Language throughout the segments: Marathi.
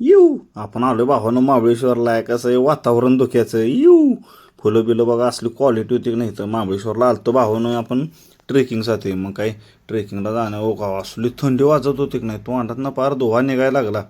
येऊ आपण आलो भावानं महाबळेश्वरला आहे. कसं आहे वातावरण धोक्याचं येऊ. फुलं बिलं बघा असली क्वालिटी होती की नाही. तर महाबळेश्वरला आलतो भावानं आपण ट्रेकिंगसाठी. मग काय ट्रेकिंगला जाणं हो का असली थंडी वाजत होती की नाही. तोंडात ना पार धुवा निघायला लागला.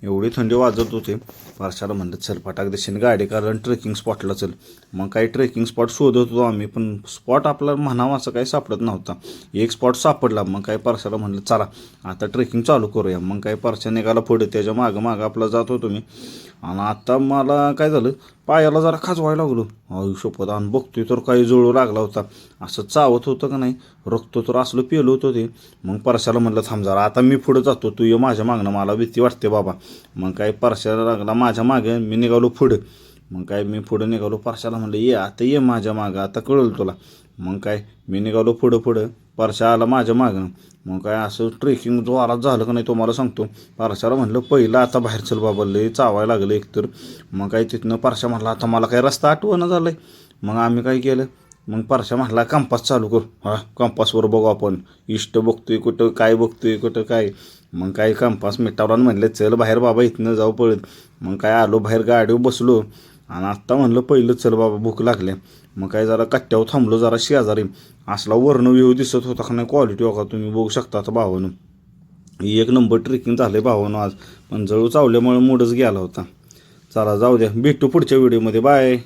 एवढी थंडी वाजत होती. पारशाला म्हणलं चल फटाक देशील गाडी कारण ट्रेकिंग स्पॉटला चल. मग काही ट्रेकिंग स्पॉट शोधत होतो आम्ही पण स्पॉट आपला म्हणावा असं काही सापडत नव्हता. एक स्पॉट सापडला. मग काही पारशाला म्हणलं चला आता ट्रेकिंग चालू करूया. मग काही पारशा निघाला पुढे त्याच्या मागं मागं आपला जात होतो मी. आणि आता मला काय झालं पायाला जरा खाजवायला लागलो. आयुष्यपद आणि बघतोय तर काही जुळू लागला होता. असं चावत होतं का नाही रक्त तर असलं पेलं होतं ते. मग परशाला म्हणलं थांब जरा आता मी पुढं जातो तू ये माझ्या मागणं मला भीती वाटते बाबा. मग काय परशाला लागला माझ्या मागे मी निघालो पुढं. मग काय मी पुढं निघालो परशाला म्हणलं ये आता ये माझ्या मागं आता कळलं तुला. मग काय मी निघालो पुढं पुढं परशा आला माझ्या मागं. मग काय असं ट्रेकिंग जोरात झालं का नाही तुम्हाला सांगतो. परशाला म्हणलं पहिलं आता बाहेर चल बाबा लय चावायला लागलं एकतर. मग काय तिथनं परशा म्हणला आता मला काय रस्ता आठवणं झालं आहे. मग आम्ही काय केलं मग परशा म्हणला कंपास चालू करू. हा कंपासवर बघू आपण इष्ट बघतोय कुठं काय बघतोय कुठं काय. मग काय कंपास मिटावला म्हणलं चल बाहेर बाबा इथनं जाऊ पळत. मग काय आलो बाहेर गाडीवर बसलो. आणि आत्ता म्हणलं पहिलं चल बाबा भूक लागल्या. मग काय जरा कट्ट्यावर थांबलो जरा शेजारी. असला वर्ण व्ह्यू दिसत होता का नाही क्वालिटी बघा तुम्ही बघू शकता आता भावानं. एक नंबर ट्रेकिंग झालं आहे भावानं आज. पण जळू चावल्यामुळे मूडच गेला होता. चला जाऊ द्या भेटू पुढच्या व्हिडिओमध्ये बाय.